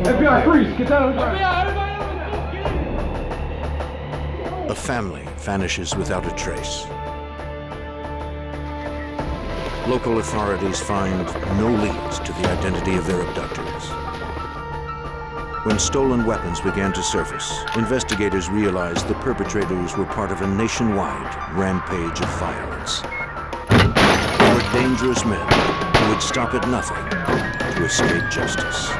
FBI, freeze! Get down on the ground! A family vanishes without a trace. Local authorities find no leads to the identity of their abductors. When stolen weapons began to surface, investigators realized the perpetrators were part of a nationwide rampage of violence. They were dangerous men who would stop at nothing to escape justice.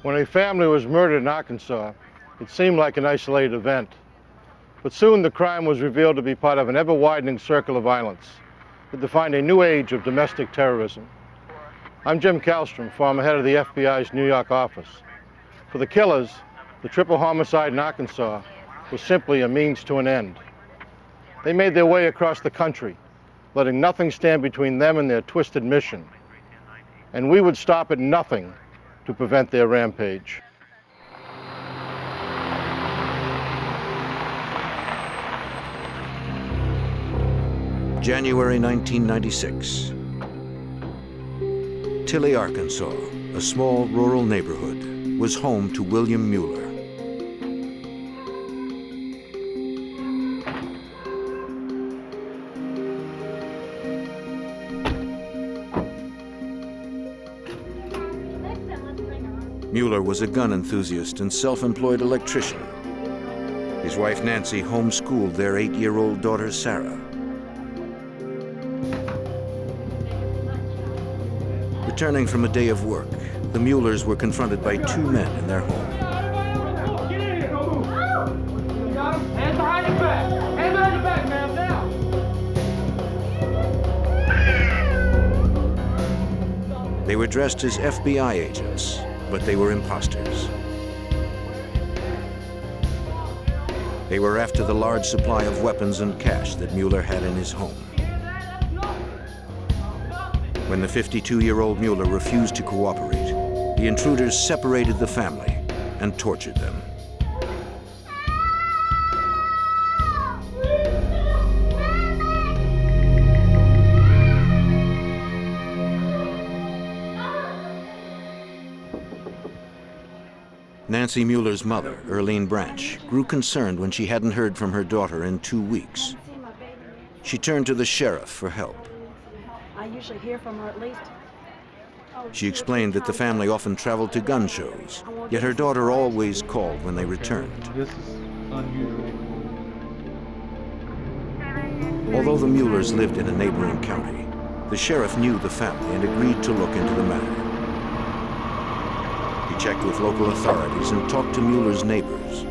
When a family was murdered in Arkansas, it seemed like an isolated event. But soon the crime was revealed to be part of an ever-widening circle of violence that defined a new age of domestic terrorism. I'm Jim Kallstrom, former head of the FBI's New York office. For the killers, the triple homicide in Arkansas was simply a means to an end. They made their way across the country, letting nothing stand between them and their twisted mission. And we would stop at nothing to prevent their rampage. January 1996. Tilly, Arkansas, a small rural neighborhood, was home to William Mueller. Mueller was a gun enthusiast and self-employed electrician. His wife Nancy homeschooled their 8-year-old daughter Sarah. Returning from a day of work, the Muellers were confronted by 2 men in their home. Get in here! Don't move! You got him? Hands behind your back! Hands behind your back, ma'am! Now! They were dressed as FBI agents, but they were imposters. They were after the large supply of weapons and cash that Mueller had in his home. When the 52-year-old Mueller refused to cooperate, the intruders separated the family and tortured them. Nancy Mueller's mother, Eileen Branch, grew concerned when she hadn't heard from her daughter in 2 weeks. She turned to the sheriff for help. I usually hear from her at least. She explained that the family often traveled to gun shows, yet her daughter always called when they returned. This is unusual. Although the Muellers lived in a neighboring county, the sheriff knew the family and agreed to look into the matter. He checked with local authorities and talked to Mueller's neighbors.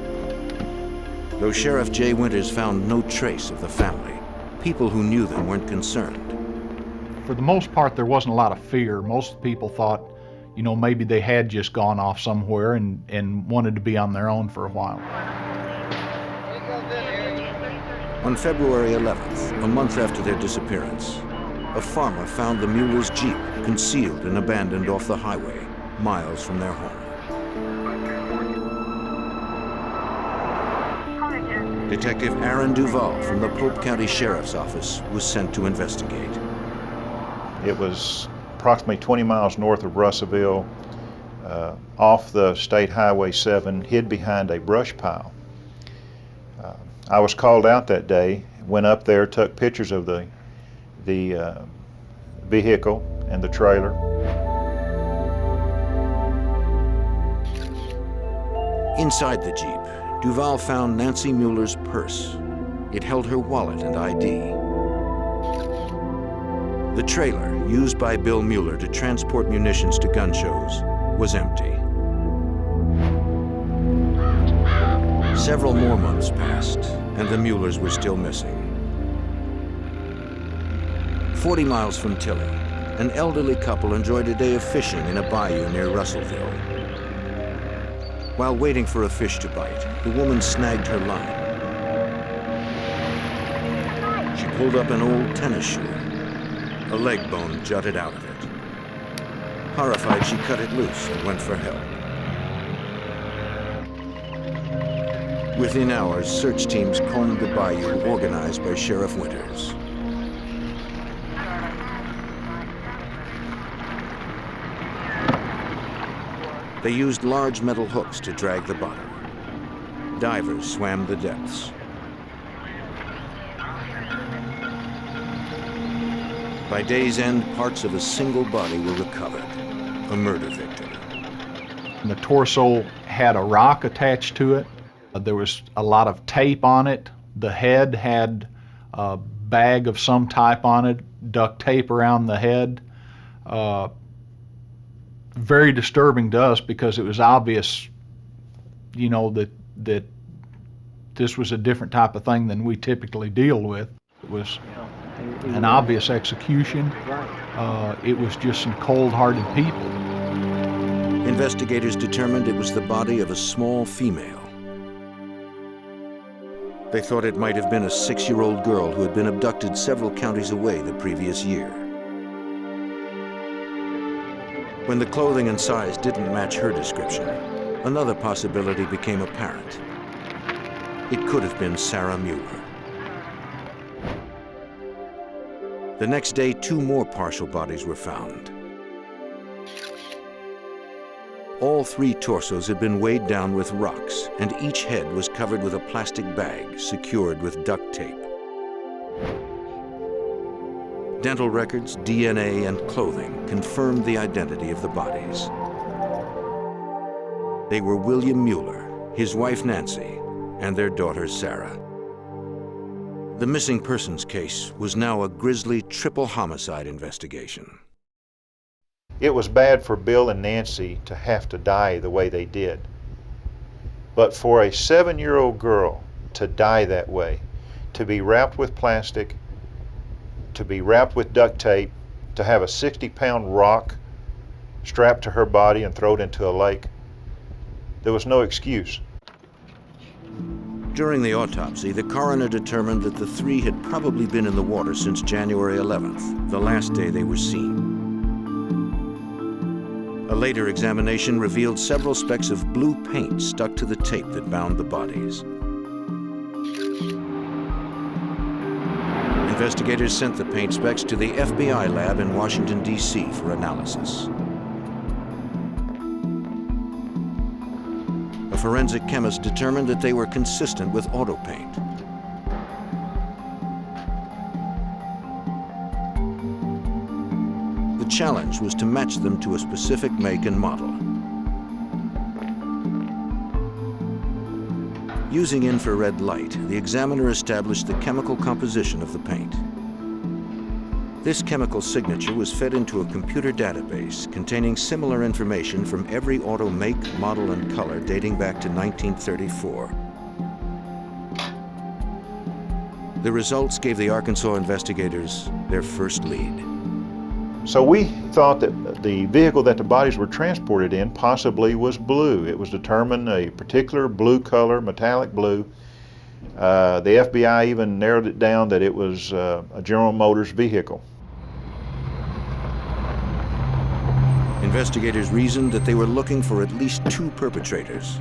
Though Sheriff Jay Winters found no trace of the family, people who knew them weren't concerned. For the most part, there wasn't a lot of fear. Most people thought, you know, maybe they had just gone off somewhere and wanted to be on their own for a while. On February 11th, a month after their disappearance, a farmer found the Muellers' Jeep concealed and abandoned off the highway, miles from their home. Detective Aaron Duval from the Pope County Sheriff's Office was sent to investigate. It was approximately 20 miles north of Russellville, off the State Highway 7, hid behind a brush pile. I was called out that day, went up there, took pictures of the vehicle and the trailer. Inside the Jeep, Duval found Nancy Mueller's purse. It held her wallet and ID. The trailer, used by Bill Mueller to transport munitions to gun shows, was empty. Several more months passed, and the Muellers were still missing. 40 miles from Tilly, an elderly couple enjoyed a day of fishing in a bayou near Russellville. While waiting for a fish to bite, the woman snagged her line. She pulled up an old tennis shoe. A leg bone jutted out of it. Horrified, she cut it loose and went for help. Within hours, search teams combed the bayou organized by Sheriff Winters. They used large metal hooks to drag the body. Divers swam the depths. By day's end, parts of a single body were recovered, a murder victim. The torso had a rock attached to it. There was a lot of tape on it. The head had a bag of some type on it, duct tape around the head. Very disturbing to us because it was obvious, you know, that this was a different type of thing than we typically deal with. It was an obvious execution. It was just some cold-hearted people. Investigators determined it was the body of a small female. They thought it might have been a 6-year-old girl who had been abducted several counties away the previous year. When the clothing and size didn't match her description, another possibility became apparent. It could have been Sarah Mueller. The next day, 2 more partial bodies were found. All 3 torsos had been weighed down with rocks, and each head was covered with a plastic bag secured with duct tape. Dental records, DNA, and clothing confirmed the identity of the bodies. They were William Mueller, his wife Nancy, and their daughter Sarah. The missing persons case was now a grisly triple homicide investigation. It was bad for Bill and Nancy to have to die the way they did. But for a 7-year-old girl to die that way, to be wrapped with plastic, to be wrapped with duct tape, to have a 60-pound rock strapped to her body and thrown into a lake, there was no excuse. During the autopsy, the coroner determined that the 3 had probably been in the water since January 11th, the last day they were seen. A later examination revealed several specks of blue paint stuck to the tape that bound the bodies. Investigators sent the paint specks to the FBI lab in Washington, D.C. for analysis. A forensic chemist determined that they were consistent with auto paint. The challenge was to match them to a specific make and model. Using infrared light, the examiner established the chemical composition of the paint. This chemical signature was fed into a computer database containing similar information from every auto make, model, and color dating back to 1934. The results gave the Arkansas investigators their first lead. So we thought that the vehicle that the bodies were transported in possibly was blue. It was determined a particular blue color, metallic blue. The FBI even narrowed it down that it was a General Motors vehicle. Investigators reasoned that they were looking for at least 2 perpetrators.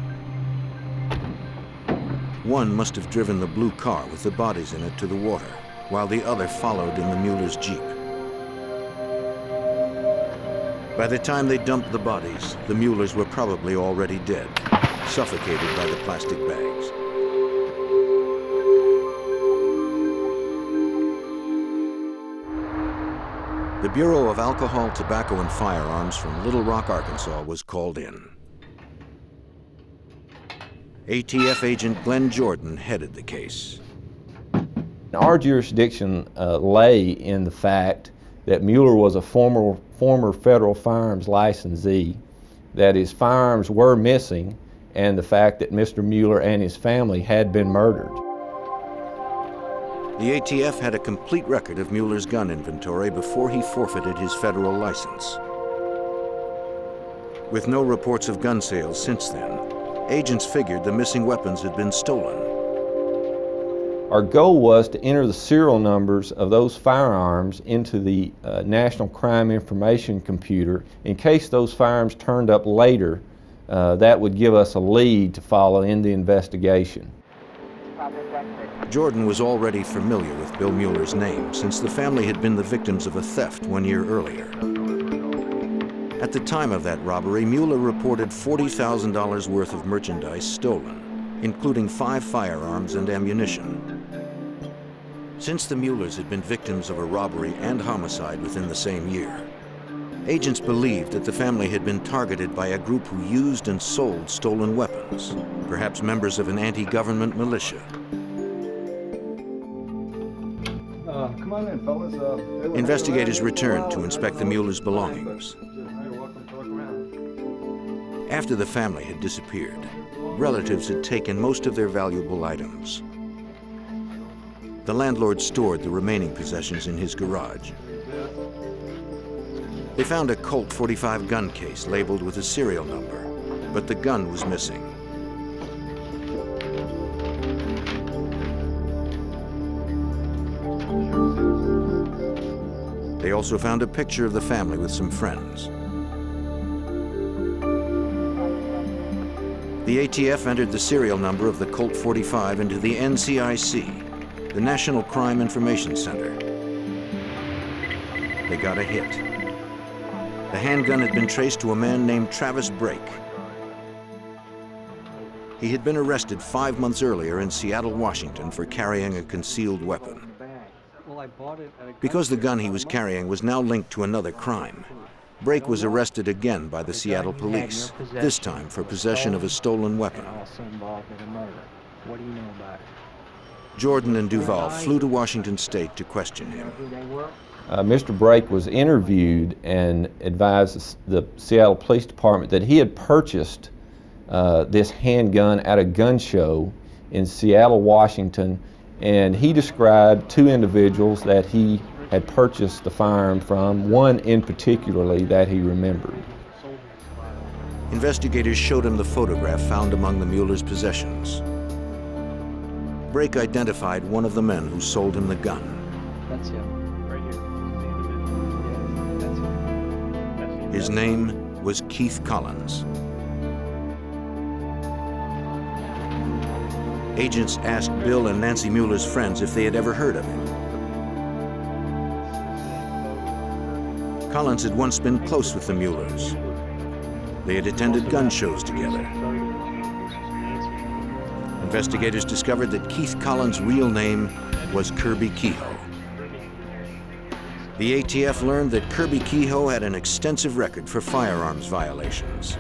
One must have driven the blue car with the bodies in it to the water, while the other followed in the Mueller's Jeep. By the time they dumped the bodies, the Muellers were probably already dead, suffocated by the plastic bags. The Bureau of Alcohol, Tobacco, and Firearms from Little Rock, Arkansas was called in. ATF agent Glenn Jordan headed the case. Our jurisdiction lay in the fact that Mueller was a former federal firearms licensee, that his firearms were missing, and the fact that Mr. Mueller and his family had been murdered. The ATF had a complete record of Mueller's gun inventory before he forfeited his federal license. With no reports of gun sales since then, Agents figured the missing weapons had been stolen. Our goal was to enter the serial numbers of those firearms into the National Crime Information computer in case those firearms turned up later. That would give us a lead to follow in the investigation. Jordan was already familiar with Bill Mueller's name since the family had been the victims of a theft 1 year earlier. At the time of that robbery, Mueller reported $40,000 worth of merchandise stolen, including 5 firearms and ammunition. Since the Muellers had been victims of a robbery and homicide within the same year, agents believed that the family had been targeted by a group who used and sold stolen weapons, perhaps members of an anti-government militia. Come on in, fellas. Investigators returned to inspect the Muellers' belongings. After the family had disappeared, relatives had taken most of their valuable items. The landlord stored the remaining possessions in his garage. They found a Colt .45 gun case labeled with a serial number, but the gun was missing. They also found a picture of the family with some friends. The ATF entered the serial number of the Colt .45 into the NCIC, the National Crime Information Center. They got a hit. The handgun had been traced to a man named Travis Brake. He had been arrested 5 months earlier in Seattle, Washington for carrying a concealed weapon. Because the gun he was carrying was now linked to another crime, Brake was arrested again by the Seattle police, this time for possession of a stolen weapon. Jordan and Duval flew to Washington State to question him. Mr. Brake was interviewed and advised the Seattle Police Department that he had purchased this handgun at a gun show in Seattle, Washington, and he described 2 individuals that he had purchased the firearm from, one in particularly that he remembered. Investigators showed him the photograph found among the Muellers' possessions. Brake identified one of the men who sold him the gun. That's him, right here. That's him. His name was Keith Collins. Agents asked Bill and Nancy Mueller's friends if they had ever heard of him. Collins had once been close with the Muellers. They had attended gun shows together. Investigators discovered that Keith Collins' real name was Kirby Kehoe. The ATF learned that Kirby Kehoe had an extensive record for firearms violations.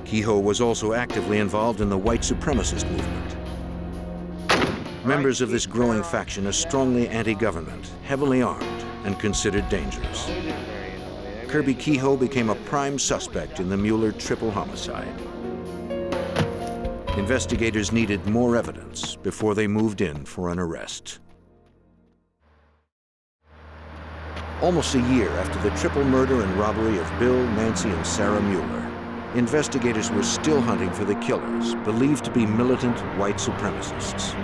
Kehoe was also actively involved in the white supremacist movement. Members of this growing faction are strongly anti-government, heavily armed, and considered dangerous. Kirby Kehoe became a prime suspect in the Mueller triple homicide. Investigators needed more evidence before they moved in for an arrest. Almost a year after the triple murder and robbery of Bill, Nancy, and Sarah Mueller, investigators were still hunting for the killers, believed to be militant white supremacists.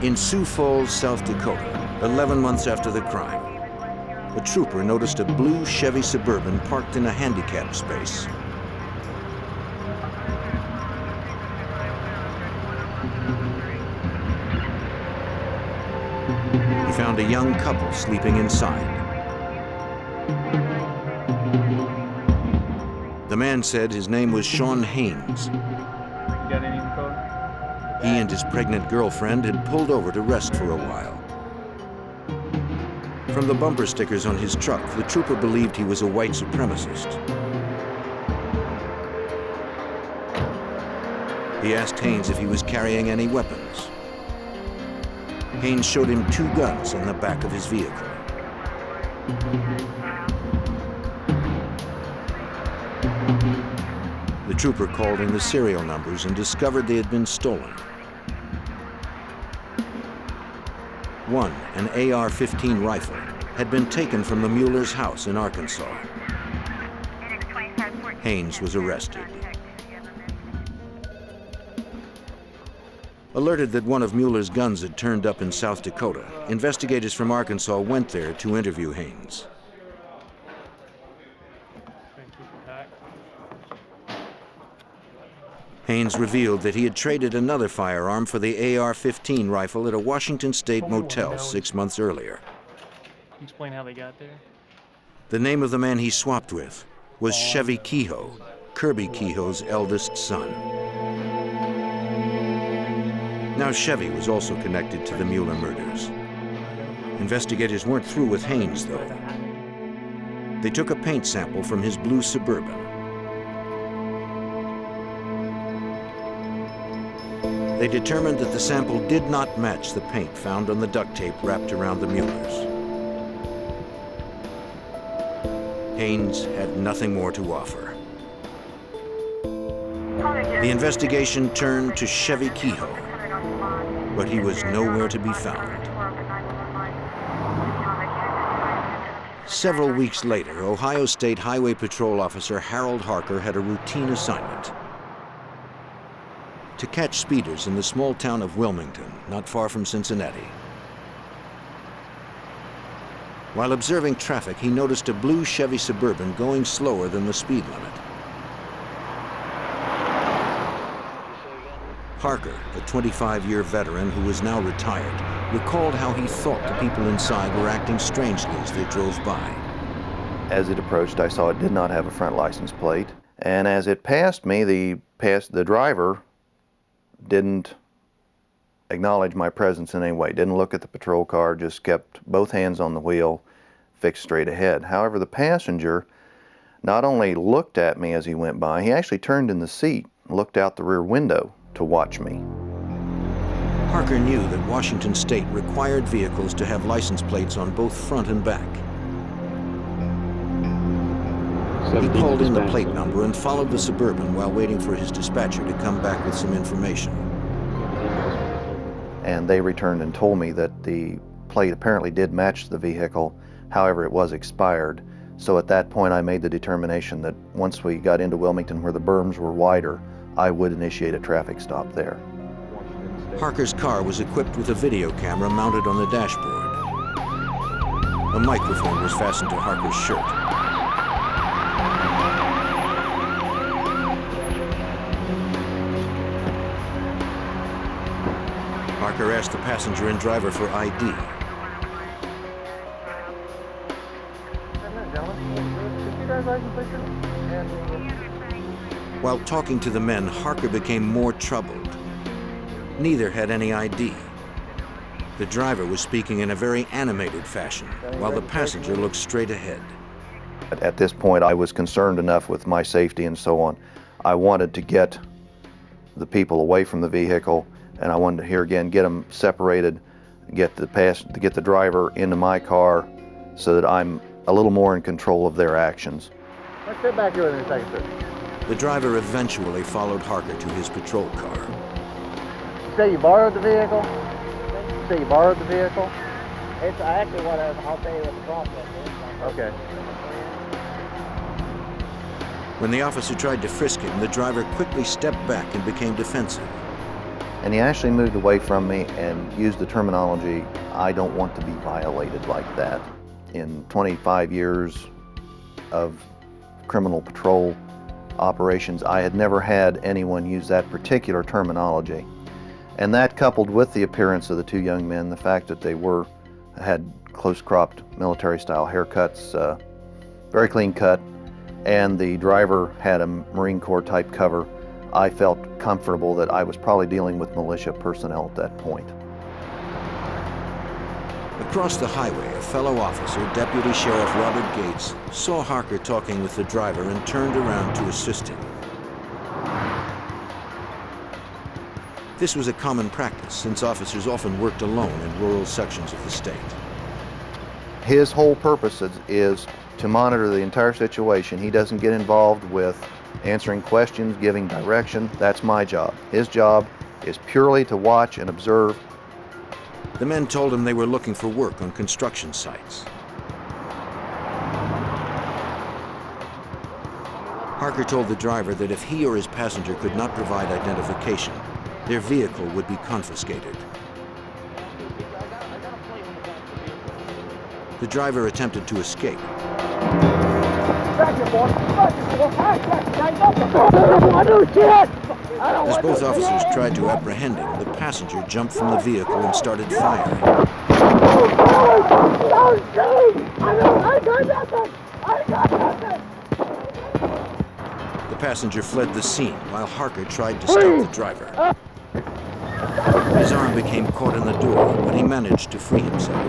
In Sioux Falls, South Dakota, 11 months after the crime, a trooper noticed a blue Chevy Suburban parked in a handicapped space. He found a young couple sleeping inside. The man said his name was Sean Haynes. Got any info? He and his pregnant girlfriend had pulled over to rest for a while. From the bumper stickers on his truck, the trooper believed he was a white supremacist. He asked Haynes if he was carrying any weapons. Haynes showed him 2 guns in the back of his vehicle. The trooper called in the serial numbers and discovered they had been stolen. One, an AR-15 rifle, had been taken from the Mueller's house in Arkansas. Haynes was arrested. Alerted that one of Mueller's guns had turned up in South Dakota, investigators from Arkansas went there to interview Haynes. Haynes revealed that he had traded another firearm for the AR-15 rifle at a Washington State motel 6 months earlier. Explain how they got there. The name of the man he swapped with was Chevie Kehoe, Kirby Kehoe's eldest son. Now Chevie was also connected to the Mueller murders. Investigators weren't through with Haynes, though. They took a paint sample from his blue Suburban. They determined that the sample did not match the paint found on the duct tape wrapped around the Muellers. Haynes had nothing more to offer. The investigation turned to Chevie Kehoe, but he was nowhere to be found. Several weeks later, Ohio State Highway Patrol Officer Harold Harker had a routine assignment: to catch speeders in the small town of Wilmington, not far from Cincinnati. While observing traffic, he noticed a blue Chevy Suburban going slower than the speed limit. Harker, a 25-year veteran who was now retired, recalled how he thought the people inside were acting strangely as they drove by. As it approached, I saw it did not have a front license plate, and as it passed me, the driver didn't acknowledge my presence in any way, didn't look at the patrol car, just kept both hands on the wheel, fixed straight ahead. However, the passenger not only looked at me as he went by, he actually turned in the seat and looked out the rear window to watch me. Harker knew that Washington State required vehicles to have license plates on both front and back. He called in the plate number and followed the Suburban while waiting for his dispatcher to come back with some information. And they returned and told me that the plate apparently did match the vehicle, however it was expired. So at that point I made the determination that once we got into Wilmington where the berms were wider, I would initiate a traffic stop there. Harker's car was equipped with a video camera mounted on the dashboard. A microphone was fastened to Harker's shirt. Harker asked the passenger and driver for ID. While talking to the men, Harker became more troubled. Neither had any ID. The driver was speaking in a very animated fashion, while the passenger looked straight ahead. At this point, I was concerned enough with my safety and so on. I wanted to get the people away from the vehicle, and I wanted to, here again, get them separated, get the driver into my car so that I'm a little more in control of their actions. Let's sit back here with me a second, sir. The driver eventually followed Harker to his patrol car. You say you borrowed the vehicle? You say you borrowed the vehicle? It's actually what I'll tell you what the process is. Okay. When the officer tried to frisk him, the driver quickly stepped back and became defensive. And he actually moved away from me and used the terminology, "I don't want to be violated like that." In 25 years of criminal patrol operations, I had never had anyone use that particular terminology. And that, coupled with the appearance of the two young men, the fact that they had close-cropped military-style haircuts, very clean cut, and the driver had a Marine Corps type cover, I felt comfortable that I was probably dealing with militia personnel at that point. Across the highway, a fellow officer, Deputy Sheriff Robert Gates, saw Harker talking with the driver and turned around to assist him. This was a common practice, since officers often worked alone in rural sections of the state. His whole purpose is to monitor the entire situation. He doesn't get involved with answering questions, giving direction. That's my job. His job is purely to watch and observe. The men told him they were looking for work on construction sites. Harker told the driver that if he or his passenger could not provide identification, their vehicle would be confiscated. The driver attempted to escape. As both officers tried to apprehend him, the passenger jumped from the vehicle and started firing. The passenger fled the scene while Harker tried to stop the driver. His arm became caught in the door, but he managed to free himself.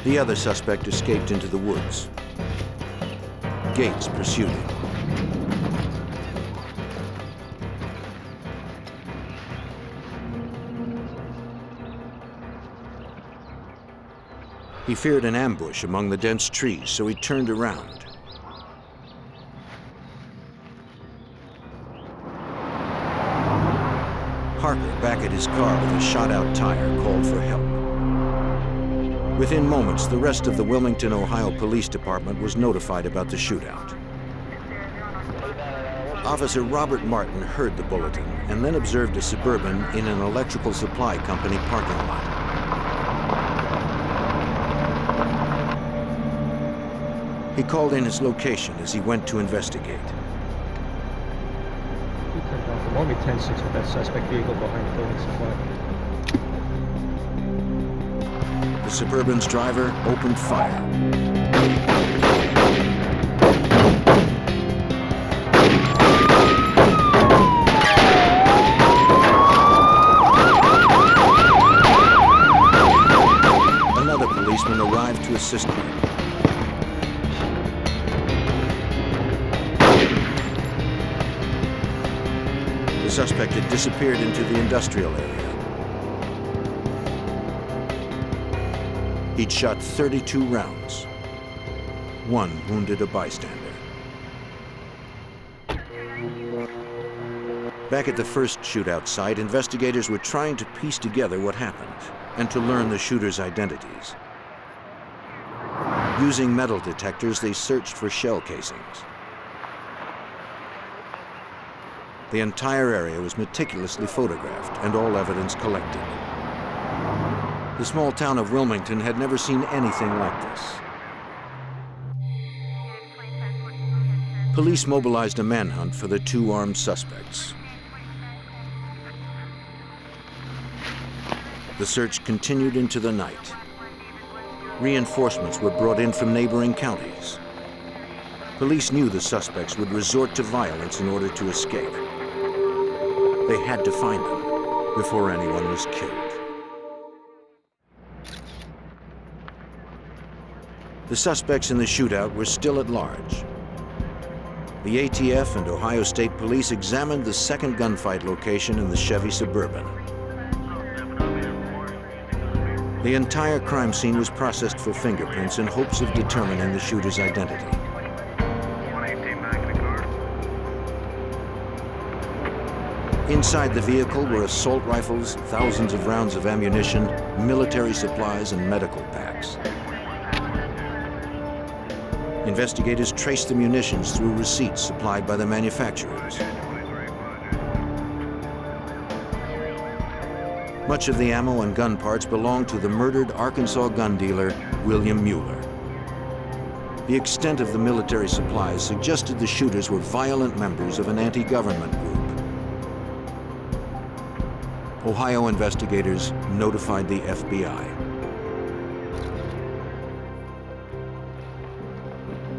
The other suspect escaped into the woods. Gates pursued him. He feared an ambush among the dense trees, so he turned around. Harker, back at his car with a shot-out tire, called for help. Within moments, the rest of the Wilmington, Ohio Police Department was notified about the shootout. Officer Robert Martin heard the bulletin and then observed a Suburban in an electrical supply company parking lot. He called in his location as he went to investigate. He turned off the only 10-6 with that suspect vehicle behind the building supply. The Suburban's driver opened fire. Another policeman arrived to assist him. The suspect had disappeared into the industrial area. He'd shot 32 rounds. One wounded a bystander. Back at the first shootout site, investigators were trying to piece together what happened and to learn the shooters' identities. Using metal detectors, they searched for shell casings. The entire area was meticulously photographed and all evidence collected. The small town of Wilmington had never seen anything like this. Police mobilized a manhunt for the two armed suspects. The search continued into the night. Reinforcements were brought in from neighboring counties. Police knew the suspects would resort to violence in order to escape. They had to find them before anyone was killed. The suspects in the shootout were still at large. The ATF and Ohio State Police examined the second gunfight location in the Chevy Suburban. The entire crime scene was processed for fingerprints in hopes of determining the shooter's identity. Inside the vehicle were assault rifles, thousands of rounds of ammunition, military supplies, and medical packs. Investigators traced the munitions through receipts supplied by the manufacturers. Much of the ammo and gun parts belonged to the murdered Arkansas gun dealer, William Mueller. The extent of the military supplies suggested the shooters were violent members of an anti-government group. Ohio investigators notified the FBI.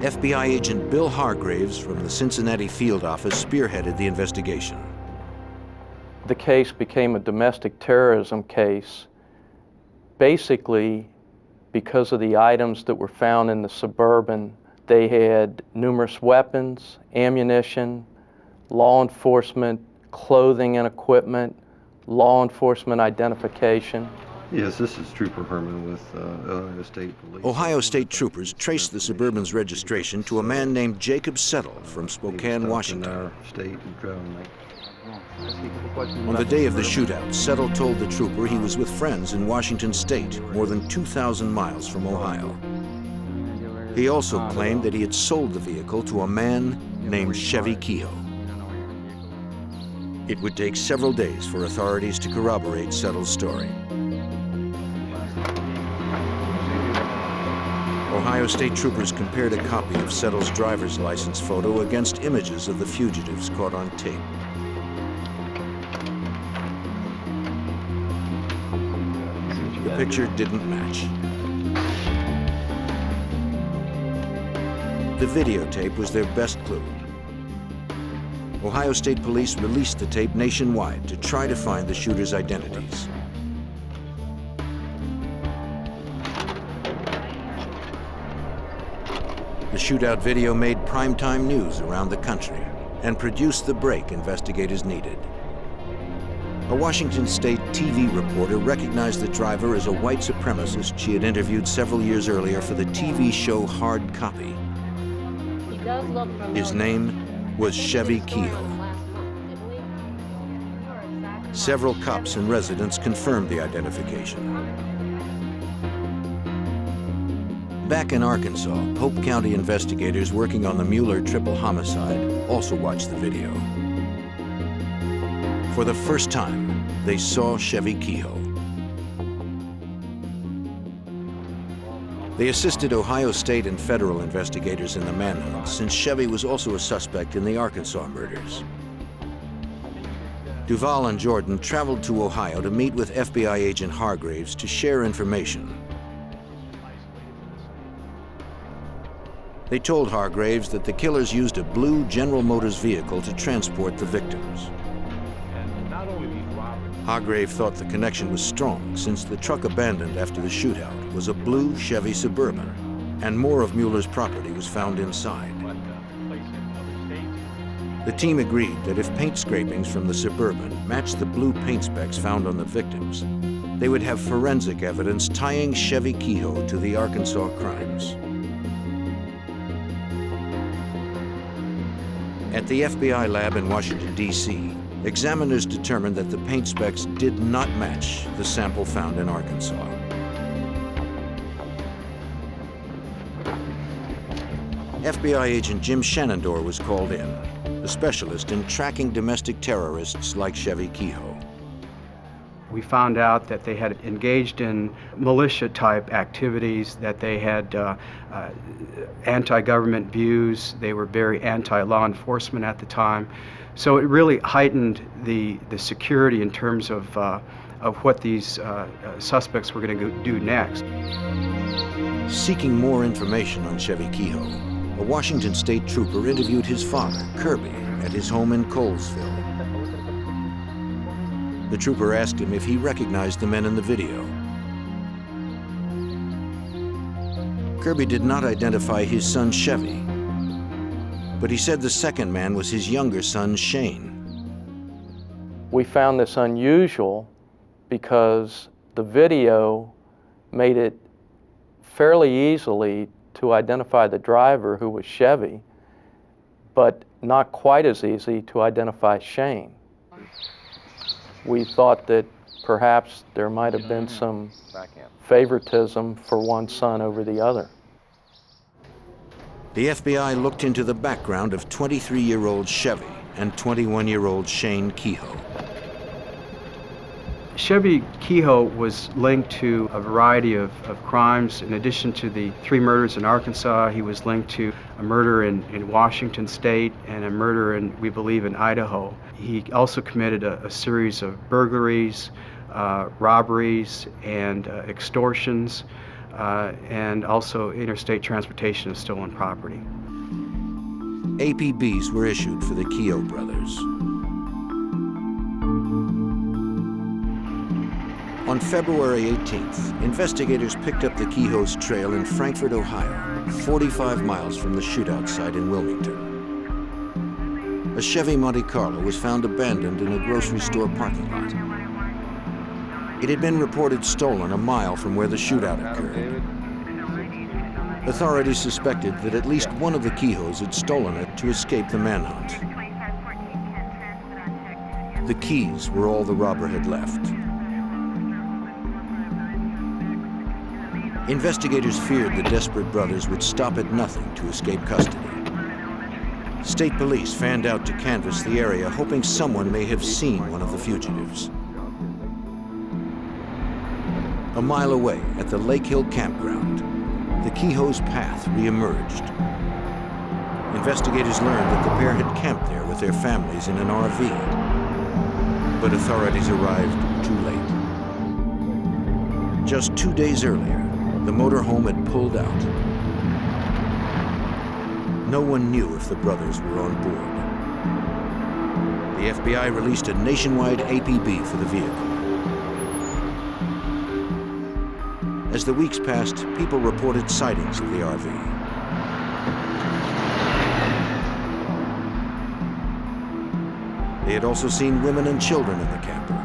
FBI agent Bill Hargraves from the Cincinnati field office spearheaded the investigation. The case became a domestic terrorism case, basically because of the items that were found in the Suburban. They had numerous weapons, ammunition, law enforcement, clothing and equipment, law enforcement identification. Yes, this is Trooper Herman with Ohio State Police. Ohio State troopers traced the Suburban's registration to a man named Jacob Settle from Spokane, Washington. On the day of the shootout, Settle told the trooper he was with friends in Washington State, more than 2,000 miles from Ohio. He also claimed that he had sold the vehicle to a man named Chevie Kehoe. It would take several days for authorities to corroborate Settle's story. Ohio State troopers compared a copy of Settle's driver's license photo against images of the fugitives caught on tape. The picture didn't match. The videotape was their best clue. Ohio State Police released the tape nationwide to try to find the shooters' identities. The shootout video made primetime news around the country and produced the break investigators needed. A Washington State TV reporter recognized the driver as a white supremacist she had interviewed several years earlier for the TV show Hard Copy. His name was Chevie Kehoe. Several cops and residents confirmed the identification. Back in Arkansas, Pope County investigators working on the Mueller triple homicide also watched the video. For the first time, they saw Chevie Kehoe. They assisted Ohio State and federal investigators in the manhunt, since Chevie was also a suspect in the Arkansas murders. Duval and Jordan traveled to Ohio to meet with FBI agent Hargraves to share information. They told Hargraves that the killers used a blue General Motors vehicle to transport the victims. Hargrave thought the connection was strong, since the truck abandoned after the shootout was a blue Chevy Suburban, and more of Mueller's property was found inside. The team agreed that if paint scrapings from the Suburban matched the blue paint specks found on the victims, they would have forensic evidence tying Chevie Kehoe to the Arkansas crimes. At the FBI lab in Washington, D.C., examiners determined that the paint specks did not match the sample found in Arkansas. FBI agent Jim Shenandoah was called in, a specialist in tracking domestic terrorists like Chevie Kehoe. We found out that they had engaged in militia-type activities, that they had anti-government views. They were very anti-law enforcement at the time. So it really heightened the security in terms of what these suspects were going to do next. Seeking more information on Chevie Kehoe, a Washington State trooper interviewed his father, Kirby, at his home in Colesville. The trooper asked him if he recognized the men in the video. Kirby did not identify his son Chevie, but he said the second man was his younger son, Shane. We found this unusual because the video made it fairly easily to identify the driver, who was Chevie, but not quite as easy to identify Shane. We thought that perhaps there might have been some favoritism for one son over the other. The FBI looked into the background of 23-year-old Chevie and 21-year-old Shane Kehoe. Chevie Kehoe was linked to a variety of crimes. In addition to the 3 murders in Arkansas, he was linked to a murder in Washington State and a murder in, we believe, in Idaho. He also committed a series of burglaries, robberies, and extortions, and also interstate transportation of stolen property. APBs were issued for the Kehoe brothers. On February 18th, investigators picked up the Kehoe's trail in Frankfort, Ohio, 45 miles from the shootout site in Wilmington. A Chevy Monte Carlo was found abandoned in a grocery store parking lot. It had been reported stolen a mile from where the shootout occurred. Authorities suspected that at least one of the Kehoes had stolen it to escape the manhunt. The keys were all the robber had left. Investigators feared the desperate brothers would stop at nothing to escape custody. State police fanned out to canvass the area, hoping someone may have seen one of the fugitives. A mile away at the Lake Hill campground, the Kehoe's path reemerged. Investigators learned that the pair had camped there with their families in an RV, but authorities arrived too late. Just 2 days earlier, the motorhome had pulled out. No one knew if the brothers were on board. The FBI released a nationwide APB for the vehicle. As the weeks passed, people reported sightings of the RV. They had also seen women and children in the camper.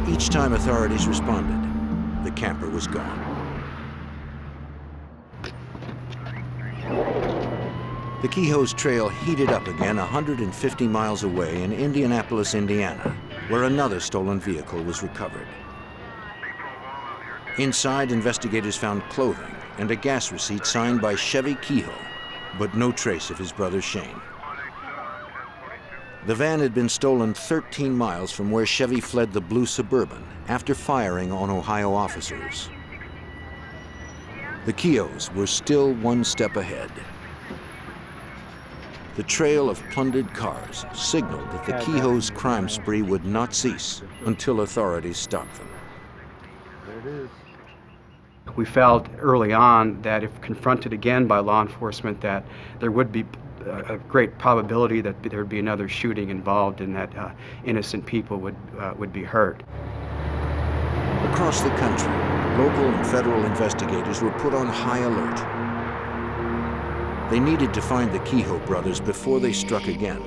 Each time authorities responded, the camper was gone. The Kehoe's trail heated up again 150 miles away in Indianapolis, Indiana, where another stolen vehicle was recovered. Inside, investigators found clothing and a gas receipt signed by Chevie Kehoe, but no trace of his brother Shane. The van had been stolen 13 miles from where Chevie fled the blue Suburban after firing on Ohio officers. The Kehoes were still one step ahead. The trail of plundered cars signaled that the Kehoe's crime spree would not cease until authorities stopped them. There it is. We felt early on that if confronted again by law enforcement, that there would be a great probability that there would be another shooting involved and that innocent people would be hurt. Across the country, local and federal investigators were put on high alert. They needed to find the Kehoe brothers before they struck again.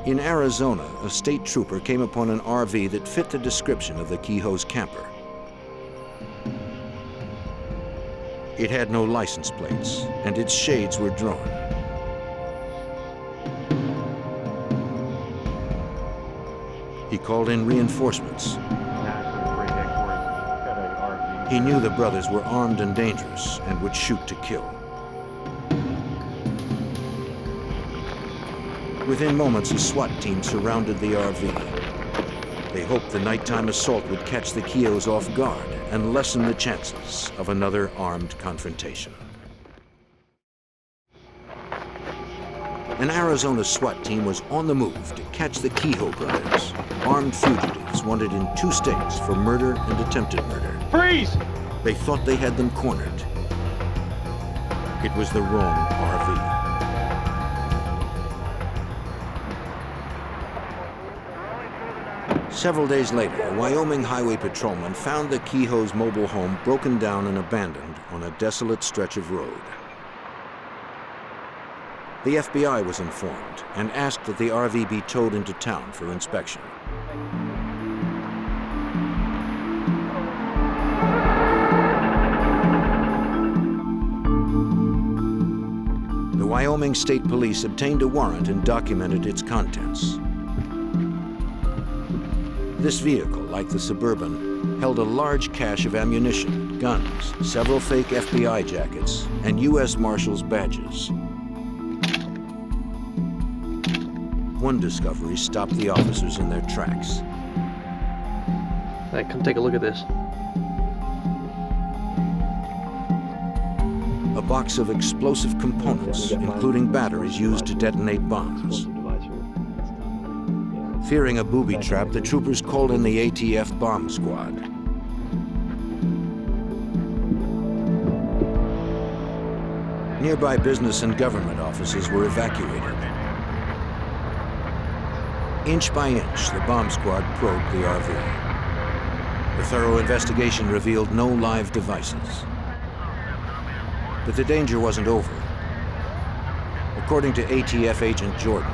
In Arizona, a state trooper came upon an RV that fit the description of the Kehoe's camper. It had no license plates, and its shades were drawn. He called in reinforcements. He knew the brothers were armed and dangerous and would shoot to kill. Within moments, a SWAT team surrounded the RV. They hoped the nighttime assault would catch the Kehoes off guard and lessen the chances of another armed confrontation. An Arizona SWAT team was on the move to catch the Kehoe brothers, armed fugitives wanted in 2 states for murder and attempted murder. Freeze! They thought they had them cornered. It was the wrong RV. Several days later, a Wyoming highway patrolman found the Kehoe's mobile home broken down and abandoned on a desolate stretch of road. The FBI was informed and asked that the RV be towed into town for inspection. The Wyoming State Police obtained a warrant and documented its contents. This vehicle, like the Suburban, held a large cache of ammunition, guns, several fake FBI jackets, and U.S. Marshals badges. One discovery stopped the officers in their tracks. Hey, come take a look at this. A box of explosive components, including batteries used to detonate bombs. Fearing a booby trap, the troopers called in the ATF bomb squad. Nearby business and government offices were evacuated. Inch by inch, the bomb squad probed the RV. The thorough investigation revealed no live devices. But the danger wasn't over. According to ATF agent Jordan,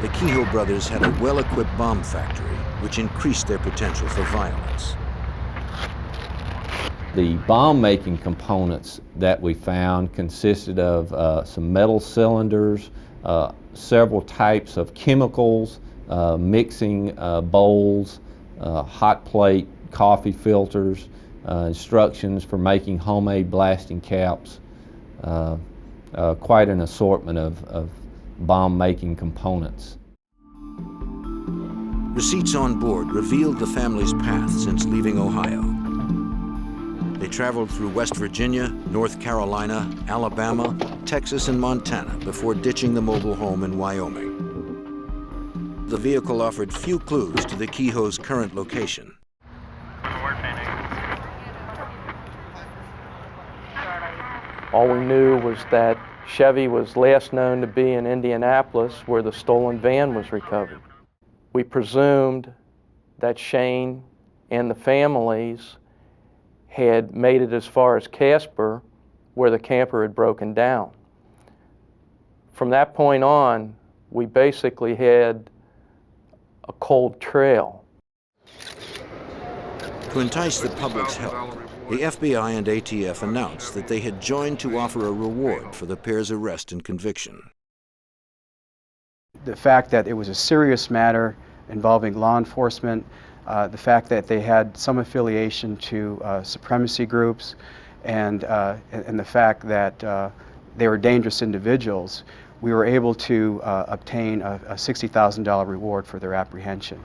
the Kehoe brothers had a well-equipped bomb factory, which increased their potential for violence. The bomb-making components that we found consisted of some metal cylinders, several types of chemicals, mixing bowls, hot plate coffee filters, instructions for making homemade blasting caps, quite an assortment of bomb-making components. Receipts on board revealed the family's path since leaving Ohio. They traveled through West Virginia, North Carolina, Alabama, Texas, and Montana before ditching the mobile home in Wyoming. The vehicle offered few clues to the Kehoe's current location. All we knew was that Chevy was last known to be in Indianapolis, where the stolen van was recovered. We presumed that Cheyne and the families had made it as far as Casper, where the camper had broken down. From that point on, we basically had a cold trail. To entice the public's help, the FBI and ATF announced that they had joined to offer a reward for the pair's arrest and conviction. The fact that it was a serious matter involving law enforcement, the fact that they had some affiliation to supremacy groups, and the fact that they were dangerous individuals, we were able to obtain a $60,000 reward for their apprehension.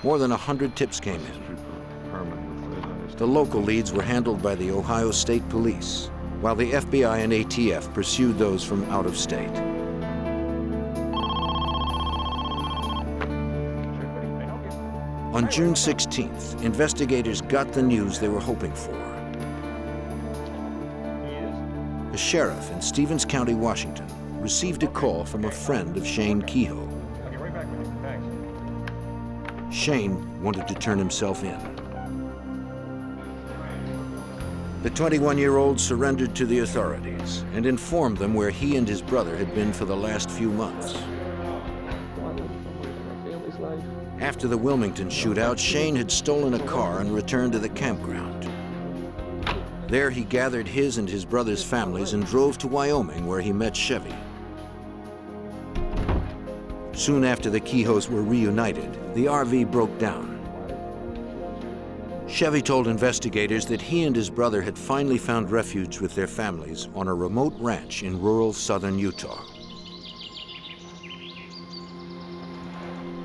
More than 100 tips came in. The local leads were handled by the Ohio State Police, while the FBI and ATF pursued those from out of state. On June 16th, investigators got the news they were hoping for. A sheriff in Stevens County, Washington, received a call from a friend of Cheyne Kehoe. Cheyne wanted to turn himself in. The 21-year-old surrendered to the authorities and informed them where he and his brother had been for the last few months. After the Wilmington shootout, Cheyne had stolen a car and returned to the campground. There he gathered his and his brother's families and drove to Wyoming, where he met Chevie. Soon after the Kehoes were reunited, the RV broke down. Chevie told investigators that he and his brother had finally found refuge with their families on a remote ranch in rural southern Utah.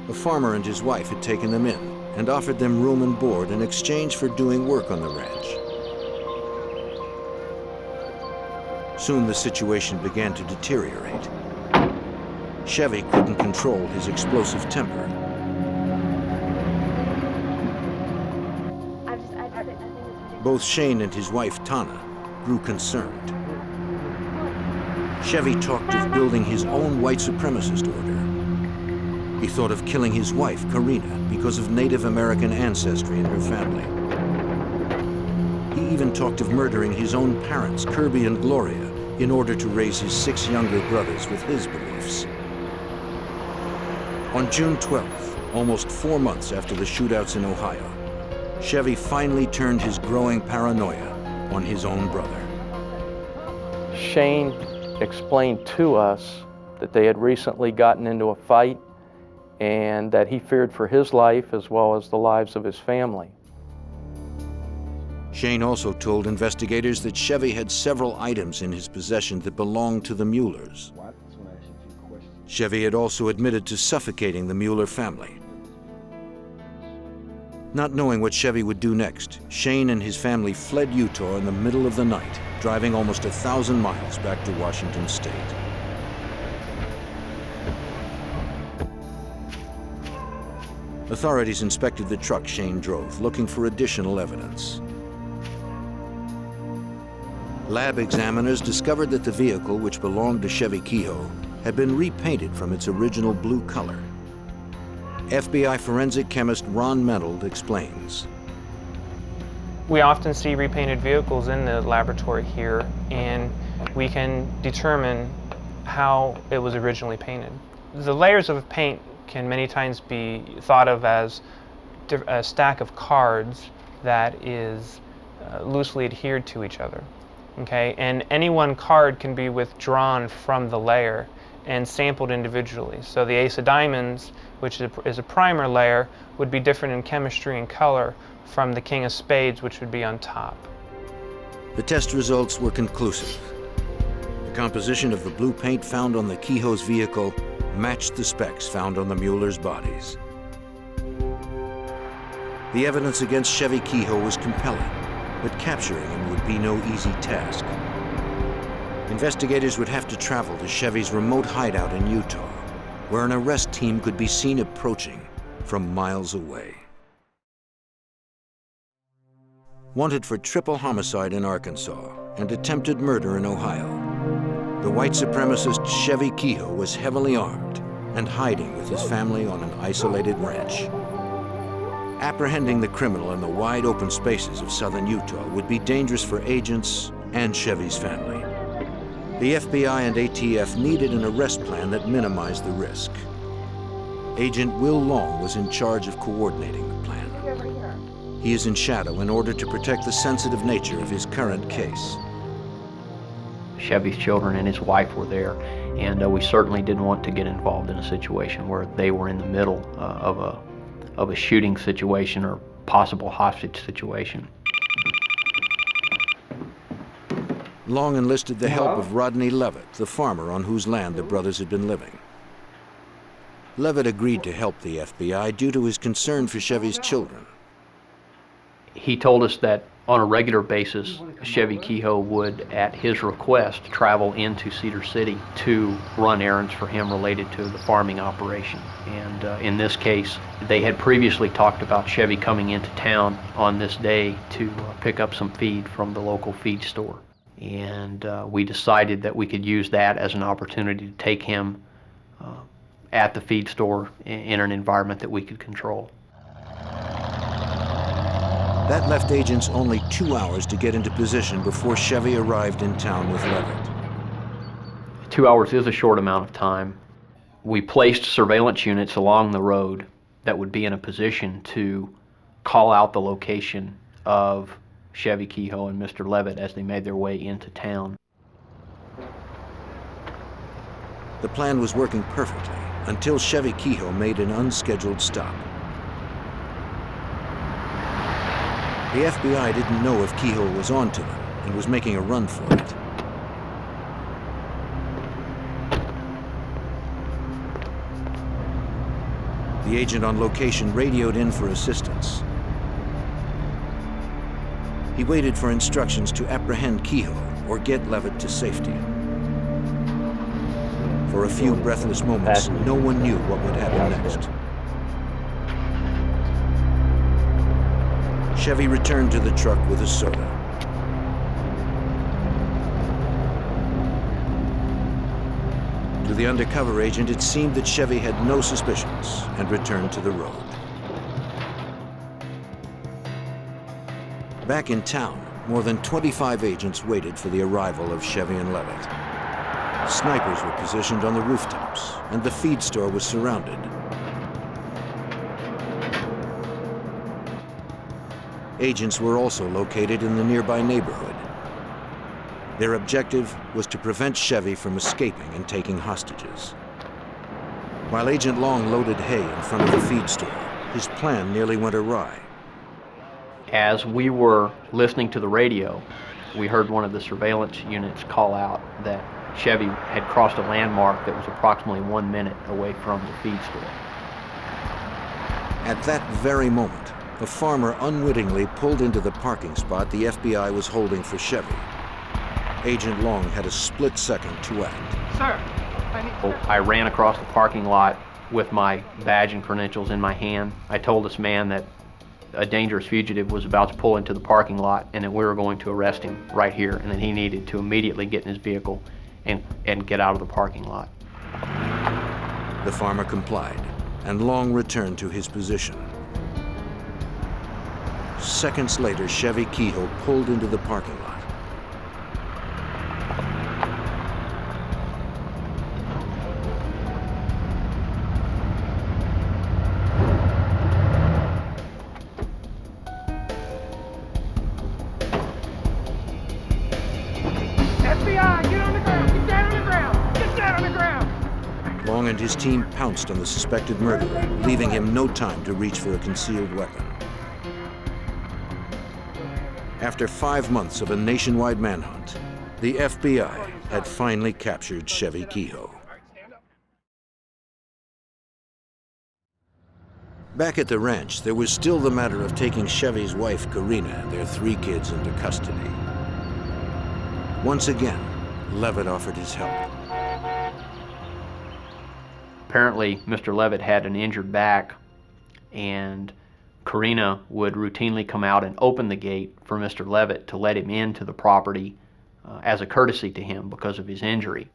A farmer and his wife had taken them in and offered them room and board in exchange for doing work on the ranch. Soon the situation began to deteriorate. Chevie couldn't control his explosive temper. Both Cheyne and his wife, Tana, grew concerned. Chevie talked of building his own white supremacist order. He thought of killing his wife, Karina, because of Native American ancestry in her family. He even talked of murdering his own parents, Kirby and Gloria, in order to raise his 6 younger brothers with his beliefs. On June 12th, almost 4 months after the shootouts in Ohio, Chevie finally turned his growing paranoia on his own brother. Cheyne explained to us that they had recently gotten into a fight and that he feared for his life as well as the lives of his family. Cheyne also told investigators that Chevie had several items in his possession that belonged to the Muellers. Chevie had also admitted to suffocating the Mueller family. Not knowing what Chevie would do next, Cheyne and his family fled Utah in the middle of the night, driving almost 1,000 miles back to Washington State. Authorities inspected the truck Cheyne drove, looking for additional evidence. Lab examiners discovered that the vehicle, which belonged to Chevie Kehoe, had been repainted from its original blue color. FBI forensic chemist Ron Mentold explains. We often see repainted vehicles in the laboratory here, and we can determine how it was originally painted. The layers of paint can many times be thought of as a stack of cards that is loosely adhered to each other. Okay, and any one card can be withdrawn from the layer and sampled individually. So the ace of diamonds, which is a primer layer, would be different in chemistry and color from the king of spades, which would be on top. The test results were conclusive. The composition of the blue paint found on the Kehoe's vehicle matched the specs found on the Mueller's bodies. The evidence against Chevie Kehoe was compelling, but capturing him would be no easy task. Investigators would have to travel to Chevie's remote hideout in Utah, where an arrest team could be seen approaching from miles away. Wanted for triple homicide in Arkansas and attempted murder in Ohio, the white supremacist Chevie Kehoe was heavily armed and hiding with his family on an isolated ranch. Apprehending the criminal in the wide open spaces of southern Utah would be dangerous for agents and Chevie's family. The FBI and ATF needed an arrest plan that minimized the risk. Agent Will Long was in charge of coordinating the plan. He is in shadow in order to protect the sensitive nature of his current case. Chevie's children and his wife were there, and we certainly didn't want to get involved in a situation where they were in the middle of a shooting situation or possible hostage situation. Long enlisted the help of Rodney Levitt, the farmer on whose land the brothers had been living. Levitt agreed to help the FBI due to his concern for Chevie's children. He told us that on a regular basis, Chevie Kehoe would, at his request, travel into Cedar City to run errands for him related to the farming operation. And in this case, they had previously talked about Chevie coming into town on this day to pick up some feed from the local feed store. And we decided that we could use that as an opportunity to take him at the feed store in an environment that we could control. That left agents only 2 hours to get into position before Chevie arrived in town with Levitt. 2 hours is a short amount of time. We placed surveillance units along the road that would be in a position to call out the location of Chevie Kehoe and Mr. Levitt as they made their way into town. The plan was working perfectly until Chevie Kehoe made an unscheduled stop. The FBI didn't know if Kehoe was onto them and was making a run for it. The agent on location radioed in for assistance. He waited for instructions to apprehend Kehoe or get Levitt to safety. For a few breathless moments, no one knew what would happen next. Chevie returned to the truck with a soda. To the undercover agent, it seemed that Chevie had no suspicions and returned to the road. Back in town, more than 25 agents waited for the arrival of Chevie and Levitt. Snipers were positioned on the rooftops, and the feed store was surrounded. Agents were also located in the nearby neighborhood. Their objective was to prevent Chevie from escaping and taking hostages. While Agent Long loaded hay in front of the feed store, his plan nearly went awry. As we were listening to the radio, we heard one of the surveillance units call out that Chevie had crossed a landmark that was approximately 1 minute away from the feed store. At that very moment, a farmer unwittingly pulled into the parking spot the FBI was holding for Chevie. Agent Long had a split second to act. Sir, I ran across the parking lot with my badge and credentials in my hand. I told this man that a dangerous fugitive was about to pull into the parking lot and that we were going to arrest him right here, and that he needed to immediately get in his vehicle and get out of the parking lot. The farmer complied, and Long returned to his position. Seconds later, Chevie Kehoe pulled into the parking lot. FBI, get on the ground! Get down on the ground! Get down on the ground! Long and his team pounced on the suspected murderer, leaving him no time to reach for a concealed weapon. After 5 months of a nationwide manhunt, the FBI had finally captured Chevie Kehoe. Back at the ranch, there was still the matter of taking Chevie's wife, Karina, and their 3 kids into custody. Once again, Levitt offered his help. Apparently, Mr. Levitt had an injured back, and Karina would routinely come out and open the gate for Mr. Levitt to let him into the property as a courtesy to him because of his injury.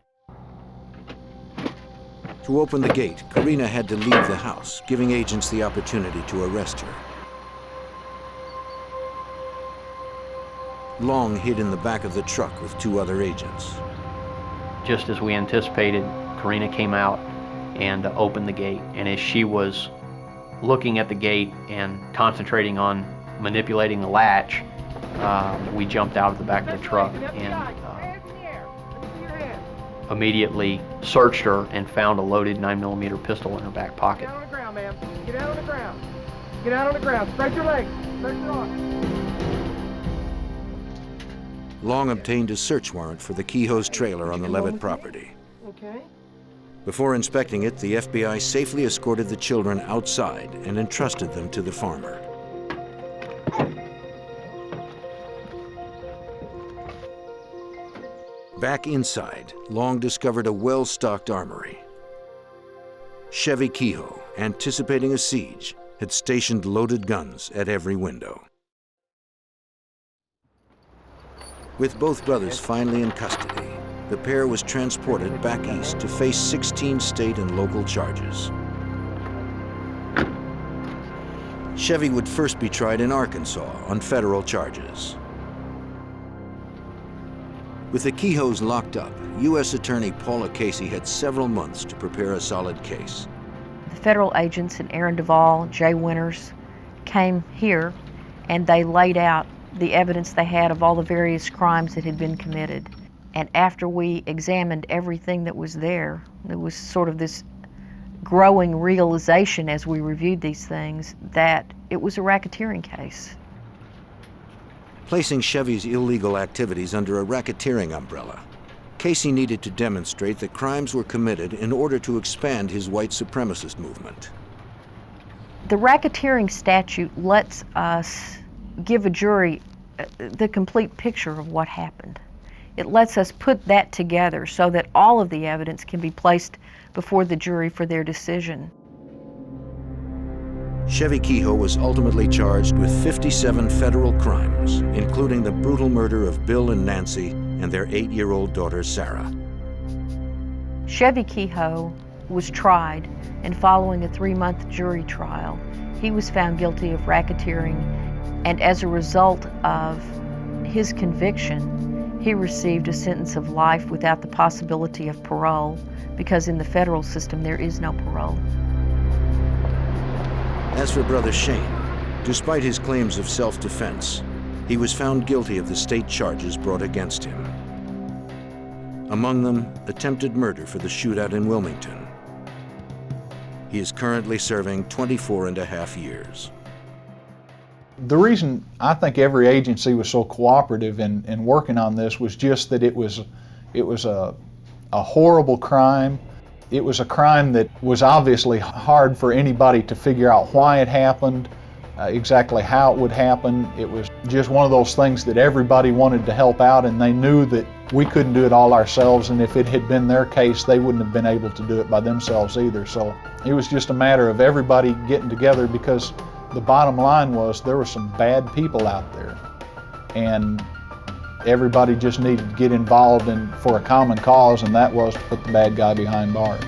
To open the gate, Karina had to leave the house, giving agents the opportunity to arrest her. Long hid in the back of the truck with 2 other agents. Just as we anticipated, Karina came out and opened the gate, and as she was looking at the gate and concentrating on manipulating the latch, we jumped out of the back of the truck and immediately searched her and found a loaded 9mm pistol in her back pocket. Get out on the ground, ma'am. Get out on the ground. Get out on the ground. Spread your legs. Spread your arms. Long obtained a search warrant for the Kehoe's trailer on the Levitt property. Okay. Before inspecting it, the FBI safely escorted the children outside and entrusted them to the farmer. Back inside, Long discovered a well-stocked armory. Chevie Kehoe, anticipating a siege, had stationed loaded guns at every window. With both brothers finally in custody, the pair was transported back east to face 16 state and local charges. Chevie would first be tried in Arkansas on federal charges. With the Kehoes locked up, U.S. Attorney Paula Casey had several months to prepare a solid case. The federal agents in Aaron Duvall, Jay Winters, came here and they laid out the evidence they had of all the various crimes that had been committed. And after we examined everything that was there was sort of this growing realization as we reviewed these things that it was a racketeering case. Placing Chevie's illegal activities under a racketeering umbrella, Casey needed to demonstrate that crimes were committed in order to expand his white supremacist movement. The racketeering statute lets us give a jury the complete picture of what happened. It lets us put that together so that all of the evidence can be placed before the jury for their decision. Chevie Kehoe was ultimately charged with 57 federal crimes, including the brutal murder of Bill and Nancy and their 8-year-old daughter, Sarah. Chevie Kehoe was tried, and following a 3-month jury trial, he was found guilty of racketeering, and as a result of his conviction, he received a sentence of life without the possibility of parole, because in the federal system there is no parole. As for brother Shane, despite his claims of self-defense, he was found guilty of the state charges brought against him. Among them, attempted murder for the shootout in Wilmington. He is currently serving 24.5 years. The reason I think every agency was so cooperative in working on this was just that it was a horrible crime. It was a crime that was obviously hard for anybody to figure out why it happened, exactly how it would happen. It was just one of those things that everybody wanted to help out, and they knew that we couldn't do it all ourselves, and if it had been their case, they wouldn't have been able to do it by themselves either. So it was just a matter of everybody getting together, because the bottom line was there were some bad people out there, and everybody just needed to get involved for a common cause, and that was to put the bad guy behind bars.